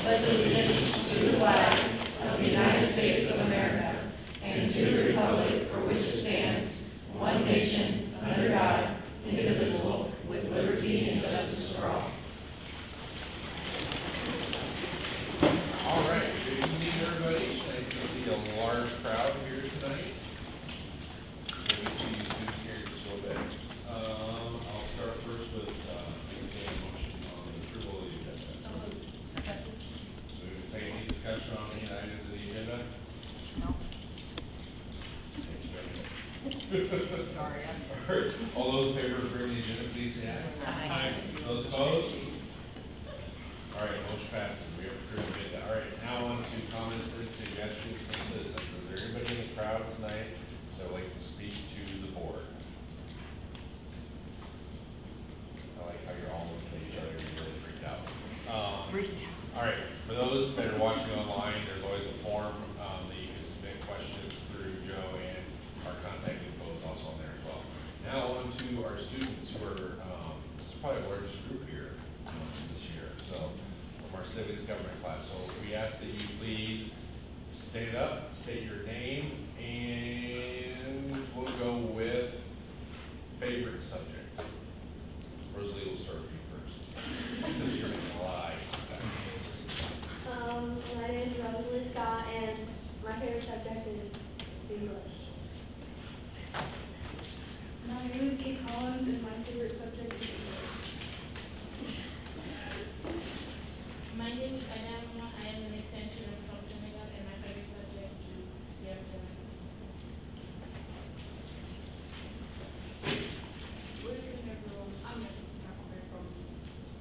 pledge allegiance to the flag of the United States of America and to the republic for which it stands, one nation, under God, indivisible, with liberty and justice for all. All right, good evening, everybody. It's nice to see a large crowd here tonight. We'll get to you students here just a little bit. I'll start first with making a motion on the approval of the agenda. So moved. Second. Moving to second, any discussion on any items of the agenda? No. Thank you, Debbie. Sorry. All right, all those in favor of approving the agenda, please say aye. Aye. Those opposed? All right, motion passes. We have approved the agenda. All right, now on to comments and suggestions from citizens. Is there anybody in the crowd tonight that would like to speak to the board? I like how you're all looking at each other and you're really freaked out. All right, for those that are watching online, there's always a form that you can submit questions through Joe, and our contact info is also on there as well. Now on to our students who are, this is probably our largest group here this year, so from our civics government class. So we ask that you please stand up, state your name, and we'll go with favorite subject. Rosalie will start with you first, since you're going to lie. My name is Rosalie Scott, and my favorite subject is English. My name is Kate Collins, and my favorite subject is English. My name is Adama. I am an extension from Senegal, and my favorite subject is Biafran. Good evening, everyone. I'm Nathan Sakwe from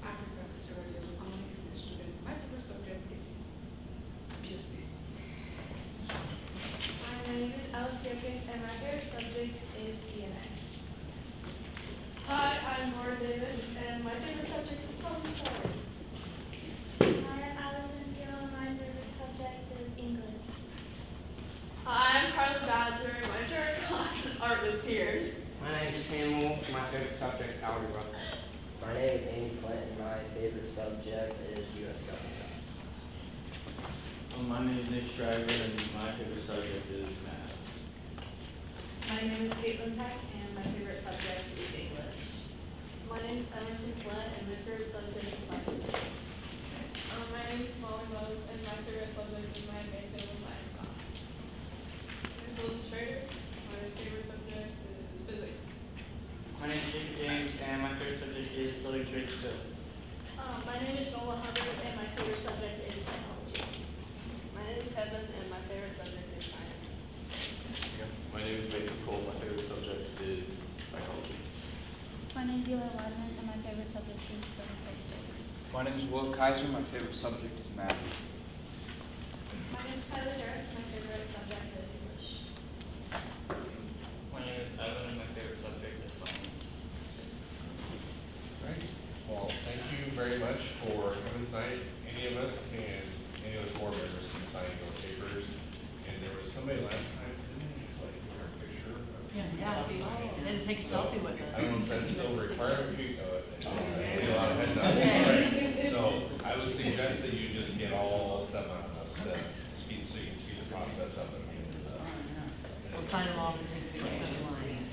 Africa, Sierra Leone. I'm an exchange student. My favorite subject is business. My name is Alice Yerkes, and my favorite subject is CNN. Hi, I'm Laura Davis, and my favorite subject is problem science. Hi, I'm Allison Gill, and my favorite subject is English. Hi, I'm Carla Badger. My favorite class is art with peers. My name is Campbell. My favorite subject is algebra. My name is Amy Clinton. My favorite subject is U.S. government. My name is Nick Schreiber, and my favorite subject is math. My name is Caitlin Peck, and my favorite subject is English. My name is Emerson Flett, and my favorite subject is science. My name is Molly Mose, and my favorite subject is my advanced civil science class. My name is Elizabeth Schrader. My favorite subject is physics. My name is Jacob James, and my favorite subject is building bridges too. My name is Nola Hubbard, and my favorite subject is psychology. My name is Heaven, and my favorite subject is science. My name is Mason Cole. My favorite subject is psychology. My name is Eli Weidman, and my favorite subject is social studies. My name is Will Kaiser. My favorite subject is math. My name is Tyler Harris, and my favorite subject is English. My name is Evan, and my favorite subject is science. Right. Well, thank you very much for coming tonight. Any of us can, any of the board members can sign your papers. And there was somebody last time, didn't they, like, take our picture? And then take a selfie with I don't know if it. that's still required of you. I see a lot of head nods. All right. So I would suggest that you just get all 7 of us to speed, so you can speed the process up. We'll sign them off and take some lines.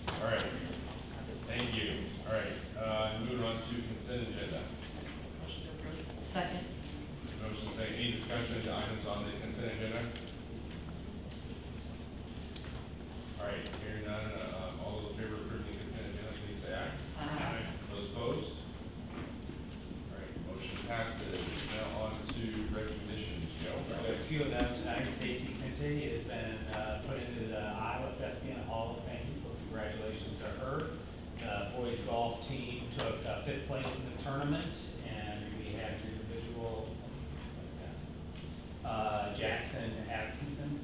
All right. Thank you. All right. Moving on to consent agenda. Second. Motion saying, any discussion to items on the consent agenda? All right, hearing none, all those in favor of approving the consent agenda, please say aye. Aye. Those opposed? All right, motion passes. Now on to recognitions, Joe. So a few of them tonight. Stacy Kente has been put into the Iowa Thespian Hall of Fame, so congratulations to her. The boys golf team took 5th place in the tournament, and we had an individual, Jackson Atkinson,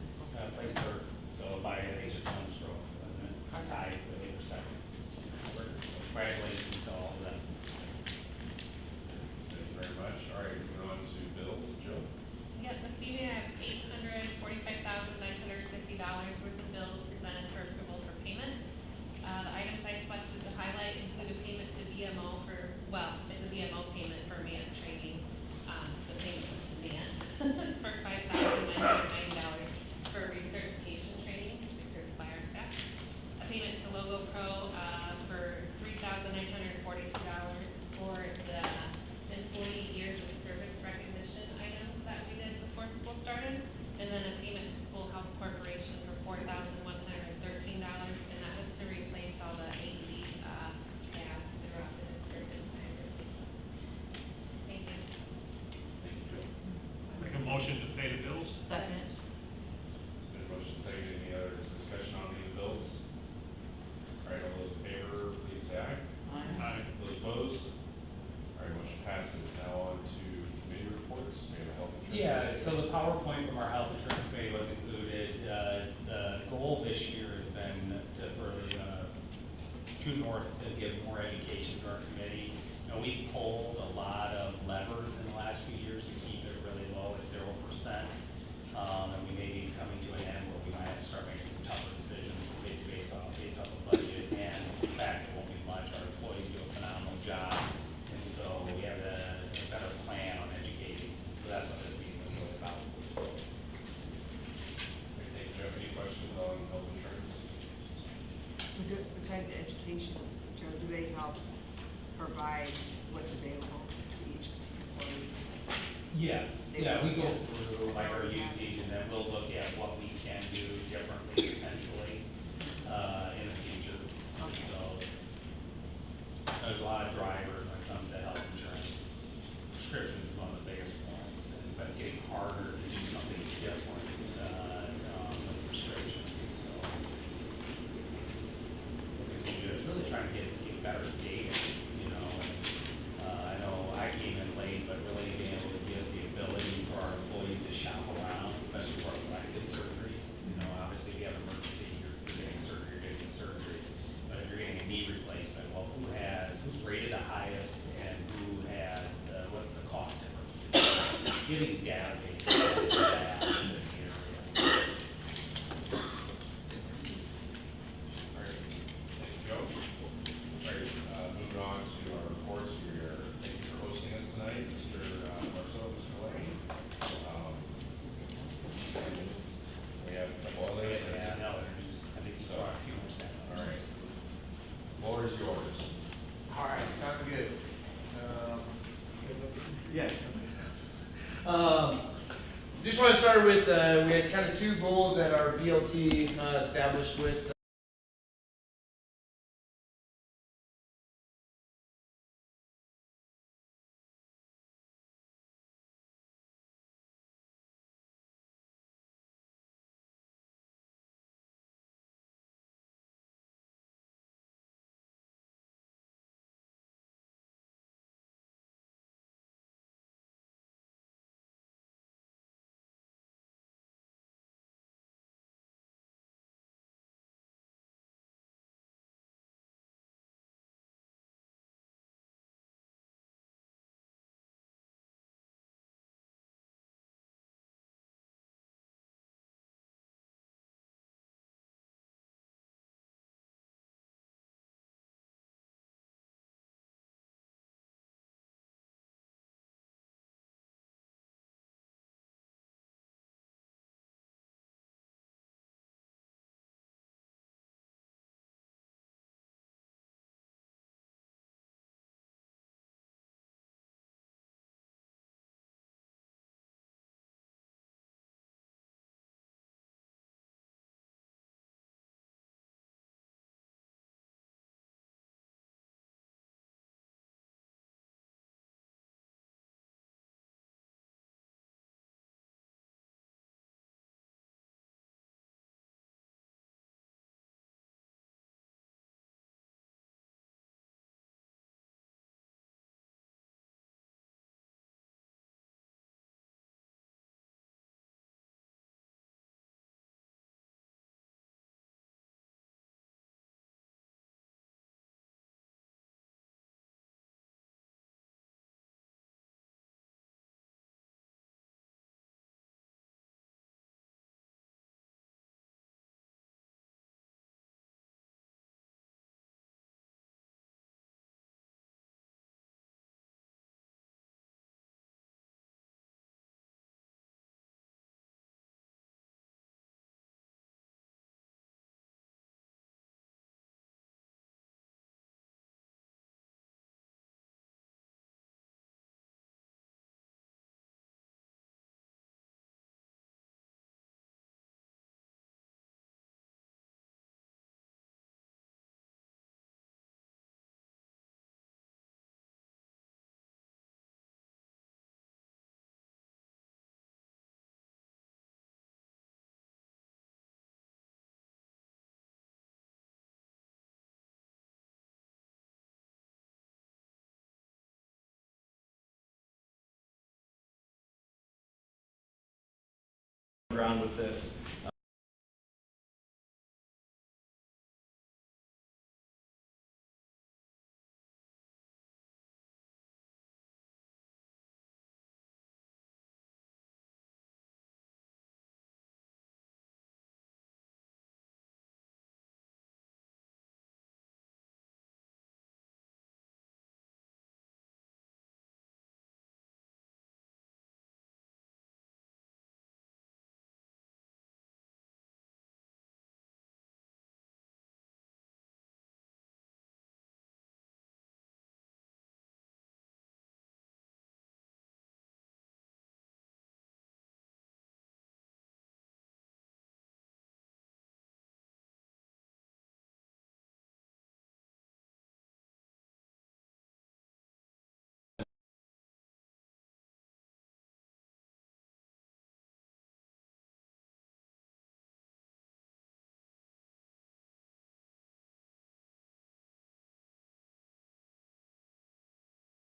placed third, so by the age of 1 stroke, wasn't it? Tied with the second. So congratulations to all of them. Thank you very much. All right, moving on to bills, Joe. Yep, this evening I have $845,950 worth of bills presented for approval for payment. The items I selected to highlight include a payment to BMO for, well, it's a BMO payment for MAN training Second. There's been a motion second. Any other discussion on these bills? All right, all those in favor, please say aye. Aye. Those opposed? All right, motion passes. Now on to committee reports. We have a health insurance. Yeah, so the PowerPoint from our health insurance committee was included. The goal this year has been to really, to give more education to our committee. You know, we pulled a lot of levers in the last few years to keep it really low at 0%. And we may be coming to an end where we might have to start making some tougher decisions based off the budget. And in fact, it won't be much. Our employees do a phenomenal job. And so we have a better plan on educating. So that's what this meeting was really about. Okay, do you have any questions on health insurance? Besides education, Joe, do they help provide what's available to each employee? Yes, yeah, we go through like our usage and then we'll look at what we can do differently potentially, in the future. Okay. So, there's a lot of drivers when it comes to health insurance. Prescriptions is one of the biggest ones, but it's getting harder to do something different, with prescriptions, and so. It's really trying to get better data, you know, and, I know I came in late, but really being able to give the ability for our employees to shop around, especially for elective surgeries. You know, obviously if you have an emergency, you're getting surgery, you're getting surgery. But if you're getting a knee replacement, well, who's rated the highest and who has what's the cost difference? Giving databases like that in the area. All right, thank you, Joe. All right, moving on to our reports. Thank you for hosting us tonight, Mr. Marceau, Mr. Lane. We have a couple others. Yeah, no, I think you saw a few more steps. All right. Floor is yours. All right, sounds good. Yeah. Just want to start with, we had kind of two goals that our BLT established with on with this.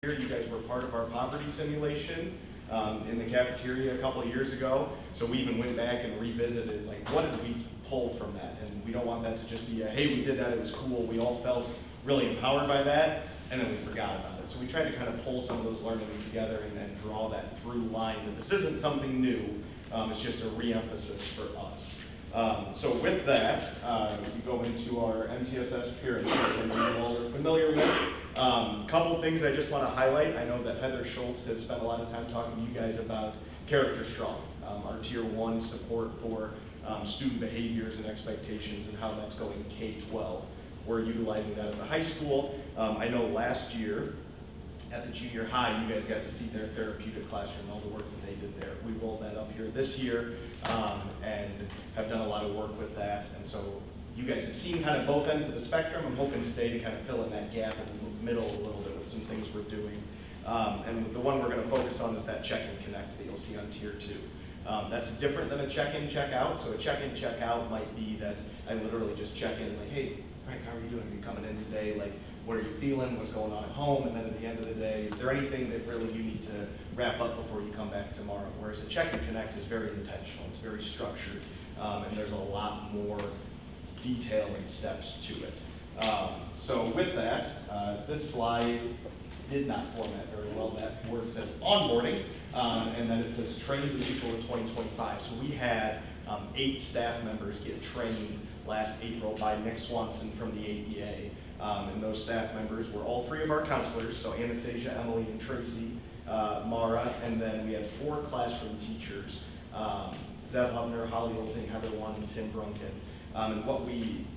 You guys were part of our poverty simulation in the cafeteria a couple of years ago. So we even went back and revisited, like, what did we pull from that? And we don't want that to just be a, hey, we did that, it was cool. We all felt really empowered by that, and then we forgot about it. So we tried to kind of pull some of those learnings together and then draw that through line. But this isn't something new. It's just a re-emphasis for us. So with that, we go into our MTSS pyramid, which I know you all are familiar with. Couple things I just want to highlight. I know that Heather Schultz has spent a lot of time talking to you guys about Character Strong, our Tier 1 support for student behaviors and expectations and how that's going K-12. We're utilizing that at the high school. I know last year at the junior high, you guys got to see their therapeutic classroom, all the work that they did there. We rolled that up here this year and have done a lot of work with that. And so you guys have seen kind of both ends of the spectrum. I'm hoping today to kind of fill in that gap in the middle a little bit with some things we're doing. And the one we're going to focus on is that check and connect that you'll see on Tier 2. That's different than a check-in, check-out. So a check-in, check-out might be that I literally just check in like, hey, Frank, how are you doing? Are you coming in today? Like, what are you feeling? What's going on at home? And then at the end of the day, is there anything that really you need to wrap up before you come back tomorrow? Whereas a check and connect is very intentional. It's very structured. And there's a lot more detail and steps to it. So with that, this slide did not format very well. That word says onboarding, and then it says trained people in 2025. So we had 8 staff members get trained last April by Nick Swanson from the AEA. And those staff members were all 3 of our counselors, so Anastasia, Emily, and Tracy, Mara, and then we had 4 classroom teachers, Zeb Hubner, Holly Olting, Heather Wan, and Tim Brunken. And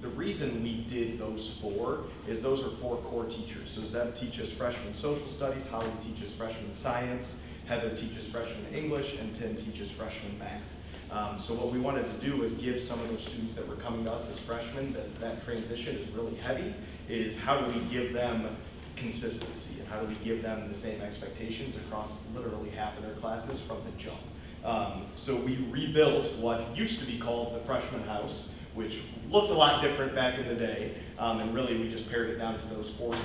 the reason we did those 4 is those are 4 core teachers. So Zeb teaches freshman social studies, Holly teaches freshman science, Heather teaches freshman English, and Tim teaches freshman math. So what we wanted to do is give some of those students that were coming to us as freshmen, that transition is really heavy, is how do we give them consistency and how do we give them the same expectations across literally half of their classes from the jump. So we rebuilt what used to be called the freshman house, which looked a lot different back in the day, and really we just pared it down to those 4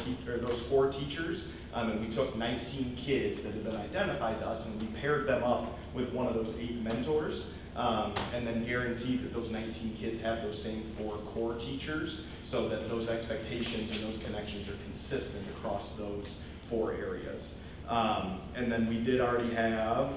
teachers, and we took 19 kids that had been identified to us and we paired them up with one of those 8 mentors, and then guaranteed that those 19 kids have those same 4 core teachers so that those expectations and those connections are consistent across those 4 areas. And then we did already have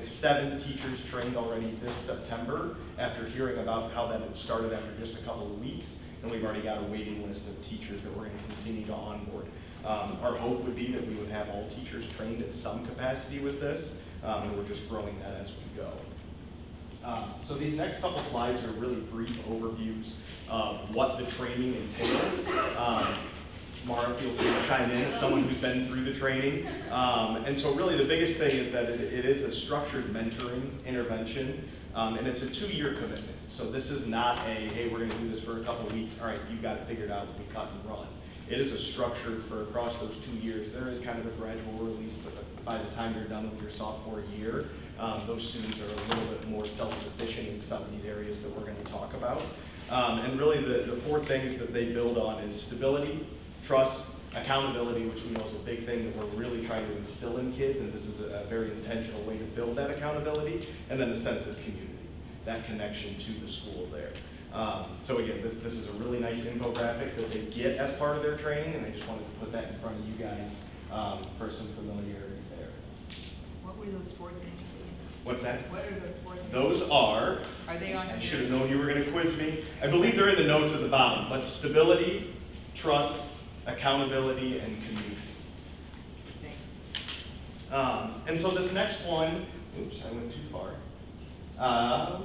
7 teachers trained already this September after hearing about how that had started after just a couple of weeks, and we've already got a waiting list of teachers that we're going to continue to onboard. Our hope would be that we would have all teachers trained at some capacity with this, and we're just growing that as we go. So these next couple slides are really brief overviews of what the training entails. Mara, feel free to chime in as someone who's been through the training. And so really the biggest thing is that it is a structured mentoring intervention, and it's a 2-year commitment. So this is not a, hey, we're gonna do this for a couple of weeks, all right, you've got it figured out, we cut and run. It is a structured for across those 2 years. There is kind of a gradual release, but by the time you're done with your sophomore year, those students are a little bit more self-sufficient in some of these areas that we're gonna talk about. And really the 4 things that they build on is stability, trust, Accountability, which we know is a big thing that we're really trying to instill in kids, and this is a very intentional way to build that accountability, and then the sense of community, that connection to the school there. So again, this is a really nice infographic that they get as part of their training, and I just wanted to put that in front of you guys for some familiarity there. What were those 4 things? What's that? What are those 4 things? Those are they on I here? should have known you were going to quiz me. I believe they're in the notes at the bottom, but stability, trust, accountability, and community. And so this next one, oops, I went too far. I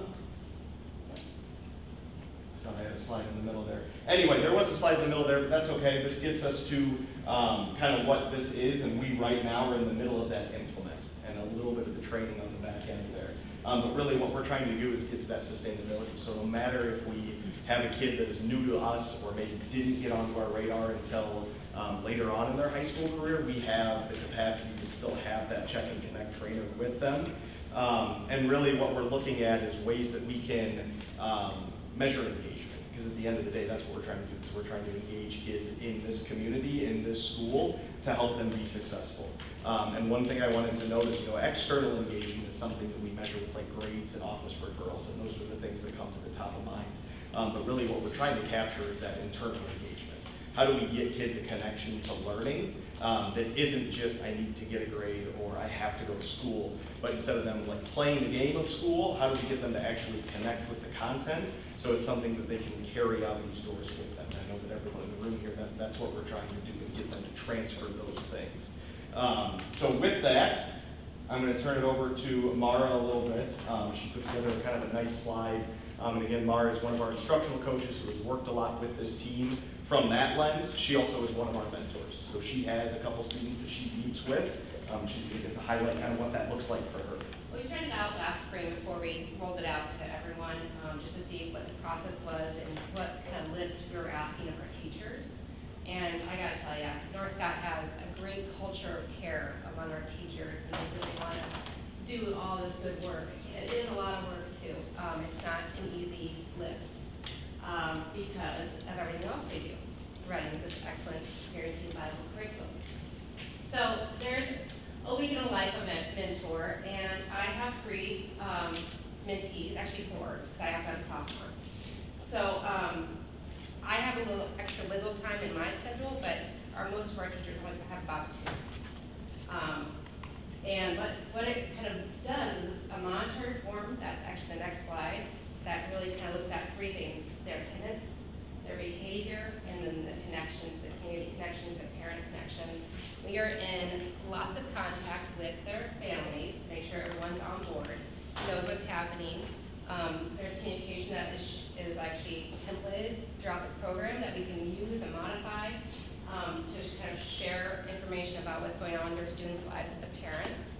thought I had a slide in the middle there. Anyway, there was a slide in the middle there, but that's okay. This gets us to kind of what this is, and we right now are in the middle of that implement and a little bit of the training on the back end there. But really what we're trying to do is get to that sustainability. So no matter if we have a kid that is new to us or maybe didn't get onto our radar until later on in their high school career, we have the capacity to still have that check and connect trainer with them. And really what we're looking at is ways that we can measure engagement, because at the end of the day, that's what we're trying to do, is we're trying to engage kids in this community, in this school, to help them be successful. And one thing I wanted to note is, external engagement is something that we measure with like grades and office referrals, and those are the things that come to the top of mind. But really what we're trying to capture is that internal engagement. How do we get kids a connection to learning that isn't just I need to get a grade or I have to go to school, but instead of them like playing the game of school, how do we get them to actually connect with the content so it's something that they can carry out these doors with them? And I know that everyone in the room here, that's what we're trying to do, is get them to transfer those things. So with that, I'm going to turn it over to Mara a little bit. She put together kind of a nice slide. And again, Mara is one of our instructional coaches who has worked a lot with this team. From that lens, she also is one of our mentors. So she has a couple students that she meets with. She's going to get to highlight kind of what that looks like for her. We tried it out last spring before we rolled it out to everyone, just to see what the process was and what kind of lift we were asking of our teachers. And I gotta tell you, North Scott has a great culture of care among our teachers, and they really want to do all this good work. It is a lot of work too. It's not an easy lift because of everything else they do, running this excellent guaranteed Bible curriculum. So there's a week in the life of mentor, and I have 3 mentees, actually 4, because I also have a sophomore. So I have a little extra wiggle time in my schedule, but most of our teachers only have about 2. And what it kind of does is a monitored form, that's actually the next slide, that really kind of looks at 3 things: their attendance, their behavior, and then the connections, the community connections, the parent connections. We are in lots of contact with their families to make sure everyone's on board, knows what's happening. There's communication that is actually templated throughout the program that we can use and modify to kind of share information about what's going on in their students' lives with the parents.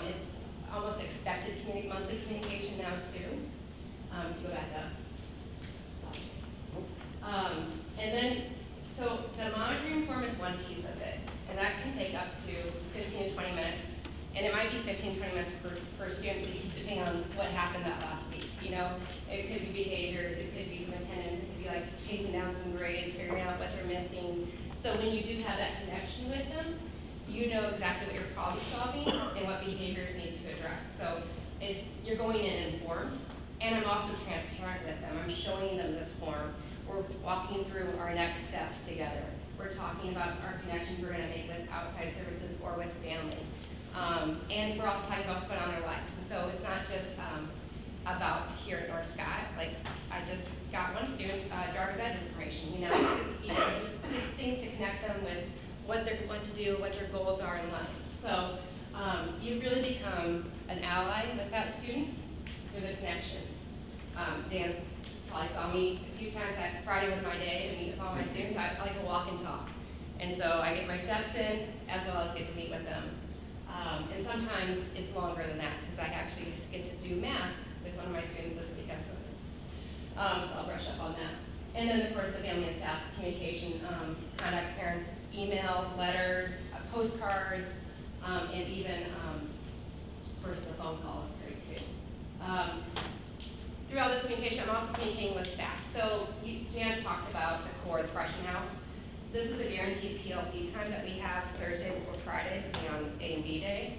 It's almost expected monthly communication now too. If you go back up. And then, so the monitoring form is one piece of it, and that can take up to 15 to 20 minutes. And it might be 15, 20 minutes per student, depending on what happened that last week. It could be behaviors, it could be some attendance, it could be like chasing down some grades, figuring out what they're missing. So when you do have that connection with them, you know exactly what you're problem solving and what behaviors need to address. So you're going in informed, and I'm also transparent with them. I'm showing them this form. We're walking through our next steps together. We're talking about our connections we're going to make with outside services or with family. And we're also talking about what's going on in their lives. And so it's not just about here at North Scott. Like, I just got one student driver's ed information, just things to connect them with what they want to do, what their goals are in life. So you really become an ally with that student through the connections. Dan probably saw me a few times. Friday was my day to meet with all my students. I like to walk and talk. And so I get my steps in as well as get to meet with them. And sometimes it's longer than that because I actually get to do math with one of my students this weekend. So I'll brush up on that. And then, of course, the family and staff communication, contact parents, email, letters, postcards, and even, of course, the phone call is great too. Through all this communication, I'm also communicating with staff. So Dan talked about the core, the freshman house. this is a guaranteed PLC time that we have Thursdays or Fridays, depending on A and B day,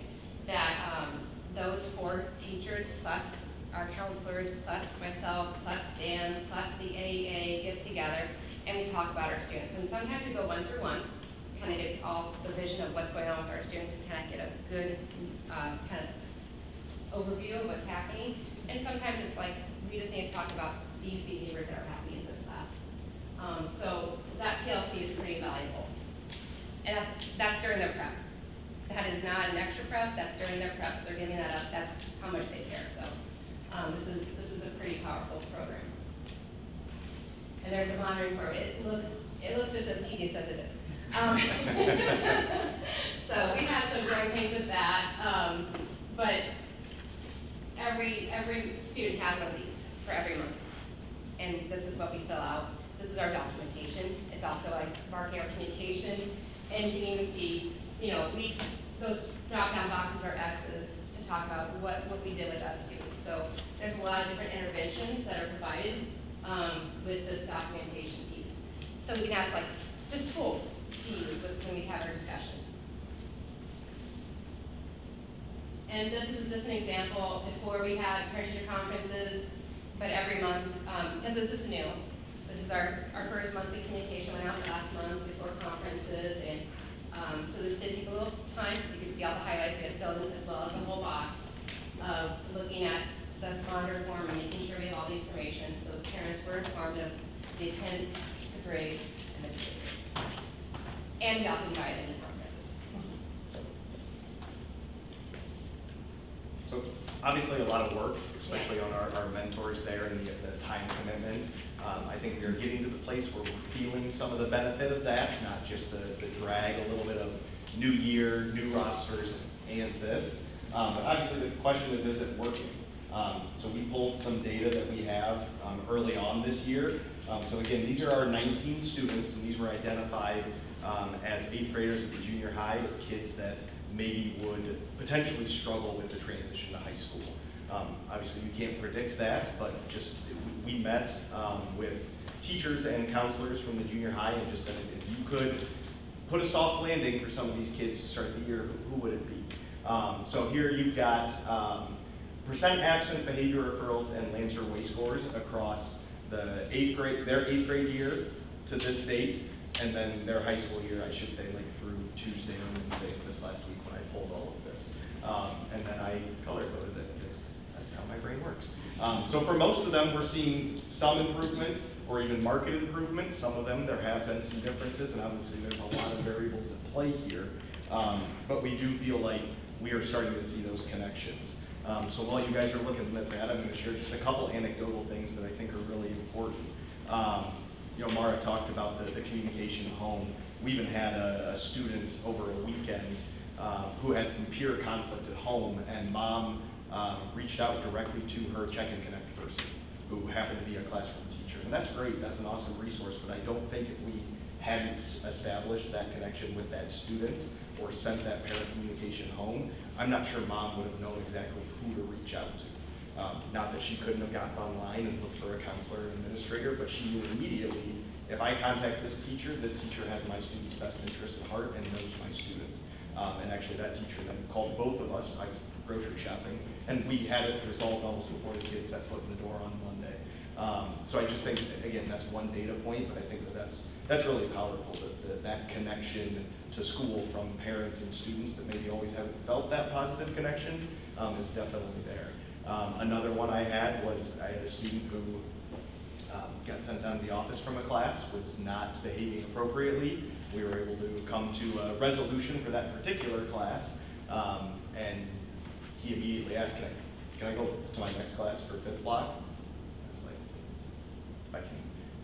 that those 4 teachers plus our counselors, plus myself, plus Dan, plus the AEA get together and we talk about our students. And sometimes we go one-through-one, kind of get all the vision of what's going on with our students and kind of get a good kind of overview of what's happening. And sometimes it's like, we just need to talk about these behaviors that are happening in this class. So that PLC is pretty valuable. And that's during their prep. That is not an extra prep, that's during their prep, so they're giving that up, that's how much they care. So this is a pretty powerful program. And there's a monitoring program. It looks just as tedious as it is. So we had some growing pains with that, but every student has one of these for every month. And this is what we fill out. This is our documentation. It's also like marking our communication. And you can even see, those drop-down boxes are X's to talk about what we did with that student. So there's a lot of different interventions that are provided with this documentation piece. So we can have like just tools to use when we have our discussion. And this is just an example. Before we had parent-teacher conferences, but every month, because this is new. This is our first monthly communication, went out last month before conferences, and so this did take a little time because you can see all the highlights we had filled in, as well as the whole box of looking at the monitor form and making sure we have all the information, so the parents were informed of the attendance, the grades, and the behavior. And we also invited in the conferences. So obviously a lot of work, especially on our mentors there and the time commitment. I think we're getting to the place where we're feeling some of the benefit of that, not just the drag, a little bit of new year, new rosters, and this. But obviously the question is it working? So we pulled some data that we have early on this year. So again, these are our 19 students, and these were identified as 8th graders at the junior high, as kids that maybe would potentially struggle with the transition to high school. Obviously, you can't predict that, but just we met with teachers and counselors from the junior high and just said, if you could put a soft landing for some of these kids to start the year, who would it be? So here you've got percent absent behavior referrals and Lancer Way scores across the their 8th grade year to this date, and then their high school year, I should say, like through Tuesday or Wednesday this last week when I pulled all of this. And then I color-coded it because that's how my brain works. So for most of them, we're seeing some improvement or even market improvement. Some of them, there have been some differences, and obviously there's a lot of variables at play here. But we do feel like we are starting to see those connections. So while you guys are looking at that, I'm going to share just a couple anecdotal things that I think are really important. Mara talked about the communication home. We even had a student over a weekend who had some peer conflict at home, and mom reached out directly to her Check and Connect person, who happened to be a classroom teacher. And that's great, that's an awesome resource, but I don't think if we hadn't established that connection with that student or sent that parent communication home, I'm not sure mom would have known exactly who to reach out to. Not that she couldn't have gotten online and looked for a counselor or administrator, but she knew immediately, if I contact this teacher has my student's best interest at heart and knows my student. And actually that teacher then called both of us. I was grocery shopping, and we had it resolved almost before the kids set foot in the door on Monday. So I just think, again, that's one data point, but I think that's really powerful, that connection to school from parents and students that maybe always haven't felt that positive connection is definitely there. Another one I had was I had a student who got sent down to the office from a class, was not behaving appropriately. We were able to come to a resolution for that particular class, and he immediately asked, can I go to my next class for 5th block? I was like, if I can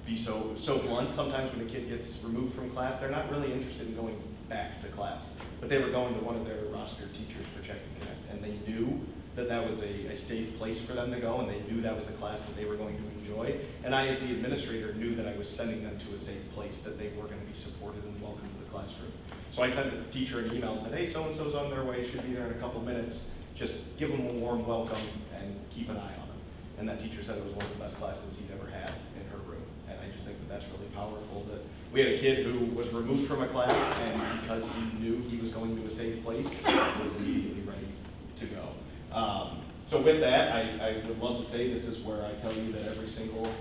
be so blunt, sometimes when a kid gets removed from class, they're not really interested in going back to class. But they were going to one of their roster teachers for Check and Connect, and they knew that was a safe place for them to go, and they knew that was a class that they were going to enjoy. And I, as the administrator, knew that I was sending them to a safe place, that they were going to be supported and welcome to the classroom. So I sent the teacher an email and said, hey, so-and-so's on their way, should be there in a couple minutes. Just give them a warm welcome and keep an eye on them. and that teacher said it was one of the best classes he'd ever had in her room. And I just think that that's really powerful, that we had a kid who was removed from a class, and because he knew he was going to a safe place, was immediately ready to go. So with that, I would love to say this is where I tell you that every single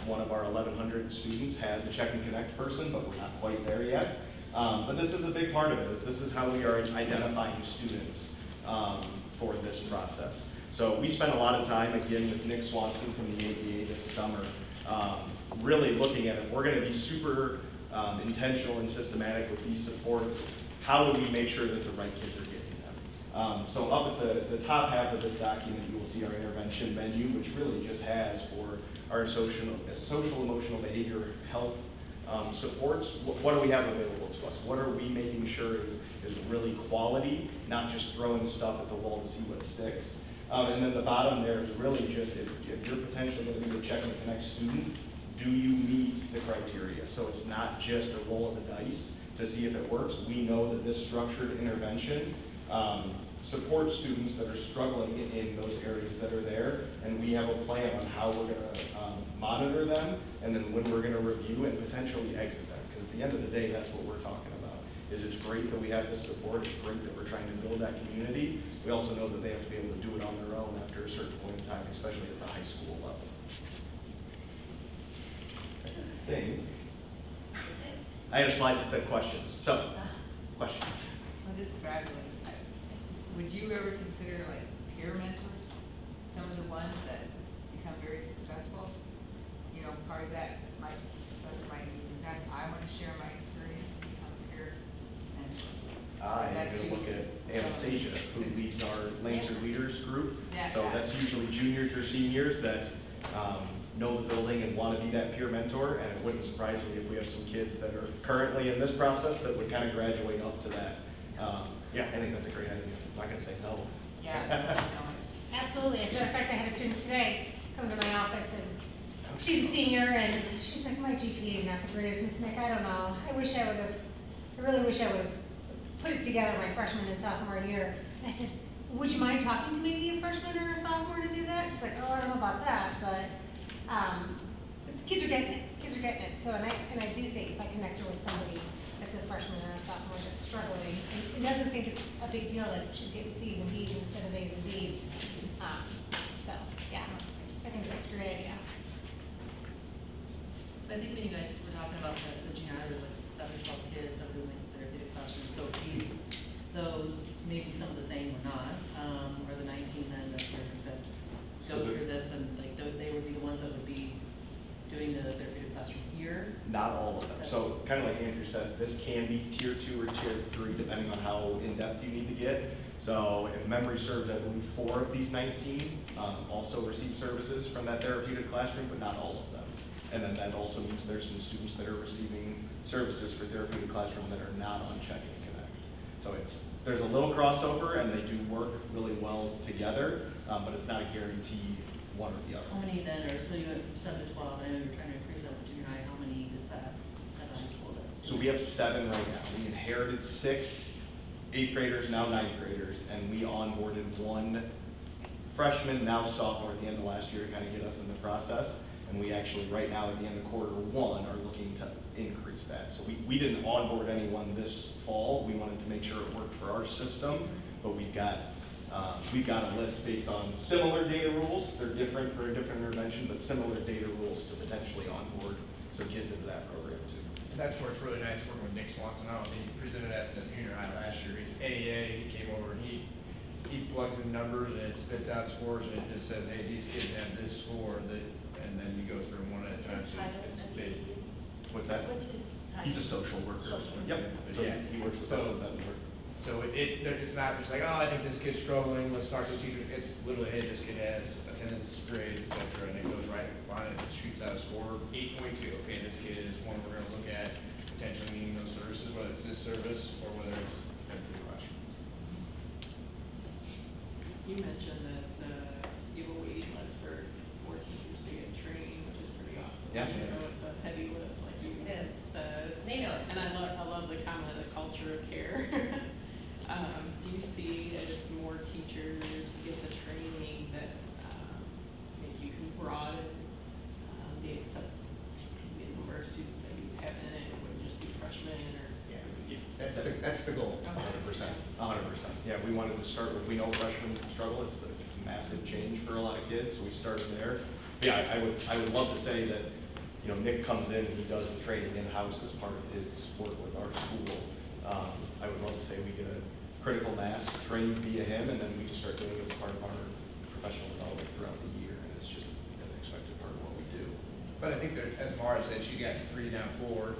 one of our 1,100 students has a Check and Connect person, but we're not quite there yet. But this is a big part of it. This is how we are identifying students for this process. So we spent a lot of time, again, with Nick Swanson from the ABA this summer, really looking at it. We're going to be super intentional and systematic with these supports. How do we make sure that the right kids are getting them? So up at the top half of this document, you will see our intervention menu, which really just has for our social, emotional, behavior, health supports. What do we have available to us? What are we making sure is really quality, not just throwing stuff at the wall to see what sticks? And then the bottom there is really just if you're potentially going to be a Check and Connect student, do you meet the criteria? So it's not just a roll of the dice to see if it works. We know that this structured intervention supports students that are struggling in those areas that are there, and we have a plan on how we're going to monitor them, and then when we're going to review and potentially exit them. Because at the end of the day, that's what we're talking about. Is it's great that we have this support. It's great that we're trying to build that community. We also know that they have to be able to do it on their own after a certain point in time, especially at the high school level. I had a slide that said questions. So, questions. Well, this is fabulous. Would you ever consider like peer mentors? Some of the ones that become very successful, you know, part of that might be success might be, in fact, I want to share my experience and become a peer mentor. I'm going to look at Anastasia, who leads our Lancer Leaders group. So that's usually juniors or seniors that know the building and want to be that peer mentor. And it wouldn't surprise me if we have some kids that are currently in this process that would kind of graduate up to that. Yeah, I think that's a great idea. I'm not going to say no. Yeah. Absolutely. As a matter of fact, I had a student today come to my office, and she's a senior, and she's like, my GPA is not the greatest, Ms. Nick. I don't know. I really wish I would have put it together my freshman and sophomore year. And I said, would you mind talking to maybe a freshman or a sophomore to do that? She's like, oh, I don't know about that, but kids are getting it. Kids are getting it. So, and I do think if I connect her with somebody that's a freshman or a sophomore that's struggling and doesn't think it's a big deal that she's getting C's and B's instead of A's and B's. So, yeah, I think that's a great idea. I think when you guys were talking about the junior high, there's like 7 to 12 kids over in their classroom. So those, maybe some of the same or not, or the 19 then that go through this and like they would be the ones that would be doing the therapeutic classroom here? Not all of them. So kind of like Andrew said, this can be tier 2 or tier 3 depending on how in-depth you need to get. So if memory serves, I believe 4 of these 19 also receive services from that therapeutic classroom, but not all of them. And then that also means there's some students that are receiving services for therapeutic classroom that are not on Check and Connect. So there's a little crossover and they do work really well together, but it's not a guaranteed one or the other. How many then, or so you went from 7 to 12, I know you're trying to increase that with junior high, how many is that at the high school? So we have 7 right now. We inherited 6 8th graders, now 9th graders, and we onboarded 1 freshman, now sophomore at the end of last year to kind of get us in the process. And we actually, right now at the end of Q1, are looking to increase that. So we didn't onboard anyone this fall. We wanted to make sure it worked for our system, but we've got a list based on similar data rules. They're different for a different intervention, but similar data rules to potentially onboard some kids into that program too. That's where it's really nice working with Nick Swanson. He presented at the junior high last year. He's AEA. He came over and he plugs in numbers and it spits out scores and it just says, hey, these kids have this score, and then you go through them one at a time. It's based. What's that? What's his title? He's a social worker. Yep. So yeah. He works with us at that work. So it's not just like, oh, I think this kid's struggling, let's talk to the teacher. It's literally, hey, this kid has attendance grades, et cetera, and it goes right on it, it shoots out a score 8.2. Okay, this kid is one we're gonna look at potentially needing those services, whether it's this service or whether it's in the classroom. You mentioned that you have a waiting list for more teachers to get trained, which is pretty awesome. Yeah. You know, it's a heavy lift, like you said. They know it. And I love the comment, the culture of care. Do you see as more teachers get the training that maybe you can we wanted to start with. We know freshmen struggle. It's a massive change for a lot of kids, so we started there. But yeah, I would love to say that, you know, Nick comes in and he does the training in-house as part of his work with our school. I would love to say we get a critical mass trained via him, and then we just start doing it as part of our professional development throughout the year, and it's just an expected part of what we do. But I think that, as Mara said, she got 3 down 4.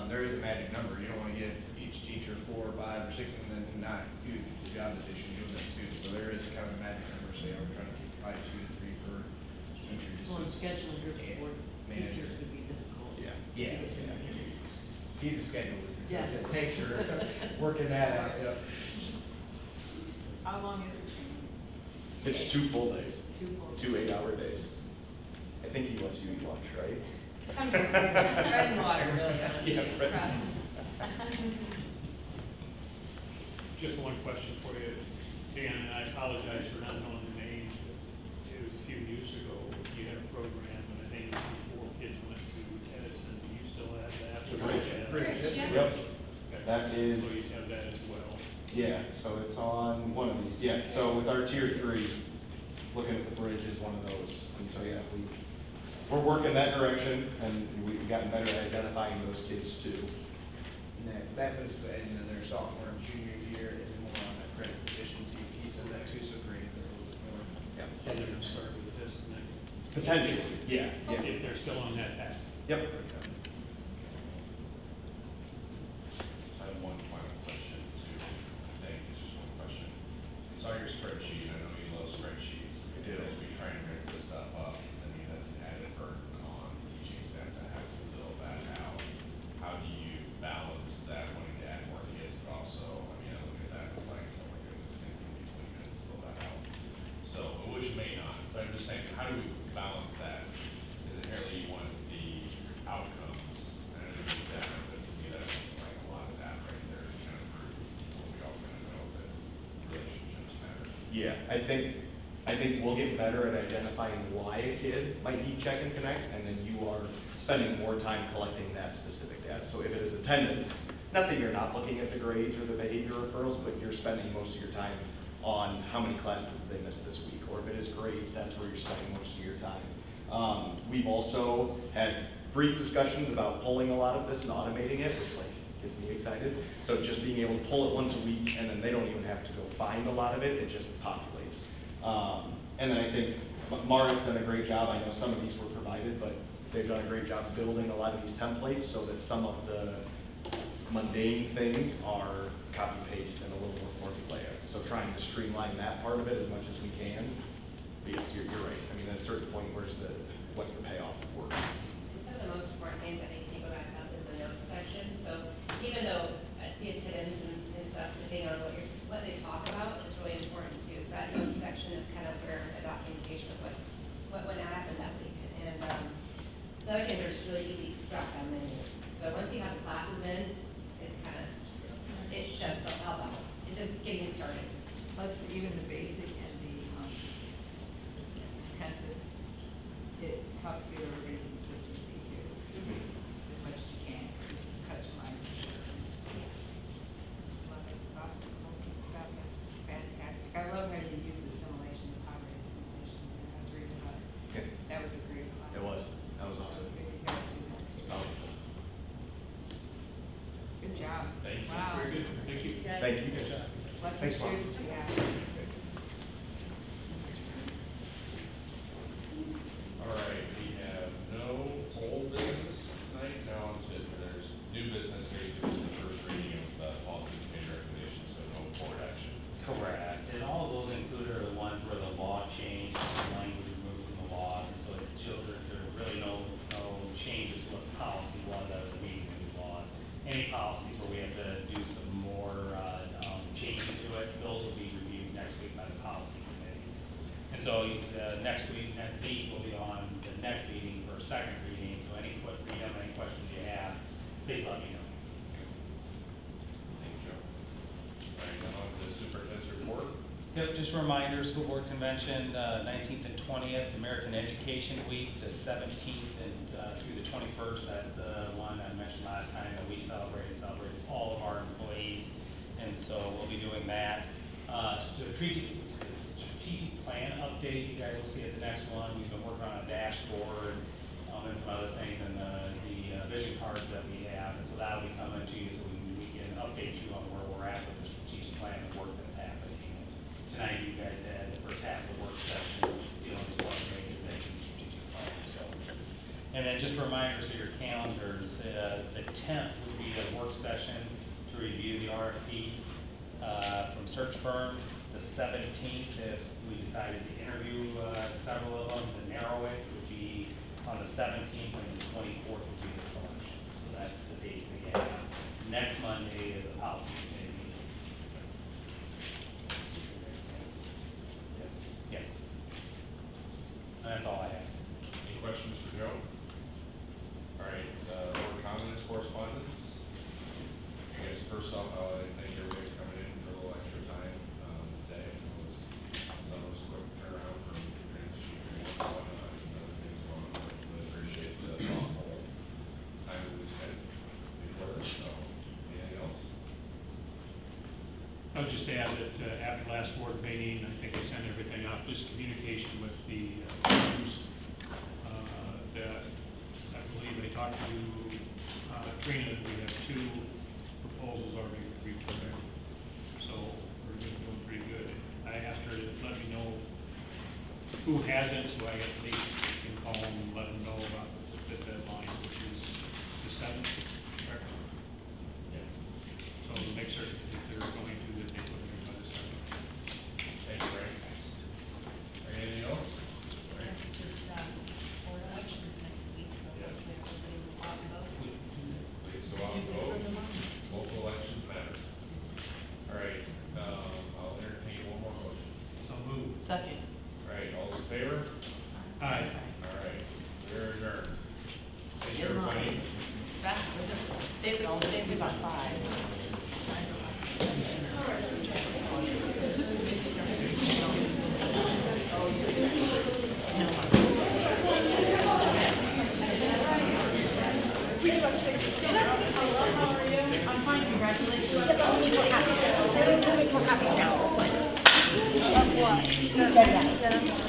There is a magic number. You don't want to give each teacher 4 or 5 or 6 and then not do the job that they should do with that student. So there is a kind of a magic number. So yeah, we're trying to keep probably 2 to 3 per teacher. Well, and scheduling groups of board teachers would be difficult. Yeah. Yeah. He's a schedule wizard. Yeah. So thanks for working that out. Yeah. How long is the training? It's 2 full days. 2 full days. 2 8-hour days. I think he lets you eat lunch, right? Sometimes bread and water, really, honestly, Yeah, bread. crust. Just one question for you, Dan, and I apologize for not knowing the names, but it was a few years ago, you had a program, and I think before kids went to Edison, do you still have that? The bridge. Yeah. Yep. That is. So you have that as well? Yeah, so it's on one of these, yeah. So with our tier 3, looking at the bridge is one of those. And so yeah, we're working that direction, and we've gotten better at identifying those kids too. And that moves in their sophomore and junior year, and more on that credit efficiency piece of that too, so grades are a little bit more. Yeah. So they're gonna start with this next? Potentially, yeah. If they're still on that path? Yep. I have one final question too. I think it's just one question. I saw your spreadsheet. I know you love spreadsheets. I do. As we try and break this stuff up, I mean, that's an added burden on teaching staff to have to fill that out. How do you balance that wanting to add more kids, but also, I mean, I look at that and it's like, oh my goodness, it can be 20 minutes to fill that out. So, which may not, but I'm just saying, how do we balance that? Is inherently you want the outcomes, and I know you do that, but to me, that's like a lot of that right there to kind of prove what we all kind of know that relationships matter. Yeah, I think we'll get better at identifying why a kid might need check and connect, and then you are spending more time collecting that specific data. So if it is attendance, not that you're not looking at the grades or the behavior referrals, but you're spending most of your time on how many classes did they miss this week, or if it is grades, that's where you're spending most of your time. We've also had brief discussions about pulling a lot of this and automating it, which like gets me excited. So just being able to pull it once a week, and then they don't even have to go find a lot of it, it just populates. And then I think Mara's done a great job. I know some of these were provided, but they've done a great job building a lot of these templates so that some of the mundane things are copy-paste and a little more formulaic. So trying to streamline that part of it as much as we can. But yes, you're right. I mean, at a certain point, what's the payoff of work? Some of the most important things I think can go back up is the notes section. So even though the attendance and stuff, depending on what they talk about, it's really important too. So that notes section is kind of where a documentation of what happened that week. And the other things are just really easy drop-down menus. So once you have the classes in, it's kind of, it just help out. It's just getting it started. Plus, even the basic and the intensive, it helps you to bring consistency too, as much as you can. This is customized. Love it. Stuff, that's fantastic. I love how you use the simulation, the poverty simulation. I was reading about it. Okay. That was a great class. It was. That was That was awesome. good. You guys do that too. Oh. Good job. Thank you. Wow. Very good. Thank you. Thank you. Good job. Lucky Thanks, Mark. students we have. All right, we have no old business tonight. Now there's new business, basically just the first reading of the policy committee recommendations, so no board action. Correct, and all of those included are the ones where the law changed, the language removed from the laws, and so it shows that there are really no changes to what the policy was out of the meeting of the laws. Any policies where we have to do some more change into it, those will be reviewed next week by the policy committee. And so next week, these will be on the next meeting for a second reading, so any questions you have, please let me know. Thank you, Joe. All right, now on to the superintendent's report. Yep, just a reminder, school board convention, 19th and 20th, American Education Week, the 17th and through the 21st. That's the one I mentioned last time that we celebrates all of our employees. And so we'll be doing that. Strategic plan update, you guys will see at the next one. We've been working on a dashboard and some other things and the vision cards that we have. And so that'll be coming to you so we can update you on where we're at with the strategic plan and work that's happening. Tonight you guys had the first half of the work session dealing with what major things in strategic plan. So, and then just a reminder to your calendars, the 10th would be a work session to review the RFPs from search firms. The 17th, if we decided to interview several of them, to narrow it would be on the 17th, and the 24th would be the selection. So that's the dates again. Next Monday is a policy committee meeting. Yes. And that's all I have. Any questions for Joe? All right, board comments, correspondence. I guess first off, thank everybody for coming in for a little extra time today. It was some of us quick turnaround from transition to one and other things going on. Really appreciate the thoughtful time that we spent before this. So, anything else? I would just add that after last board meeting, I think I sent everything out, just communication with the firms that I believe they talked to Trina, that we have 2 proposals already reviewed for them. So we're doing pretty good. I asked her to let me know who hasn't, so I got at least can call them and let them know about the deadline, which is the 7th. Correct? Yeah. So to make certain if they're going to, that they put it in by the 7th. Thank you, Ray. Anything else? That's just, board elections next week, so hopefully everybody will out and vote. Please go out and vote. Local elections matter. All right, I'll entertain one more motion. So move. Second. All right, all in favor? Aye. All right, we're adjourned. Thank you, everybody. That's, they do about 5. I'm fine, congratulations. Of what?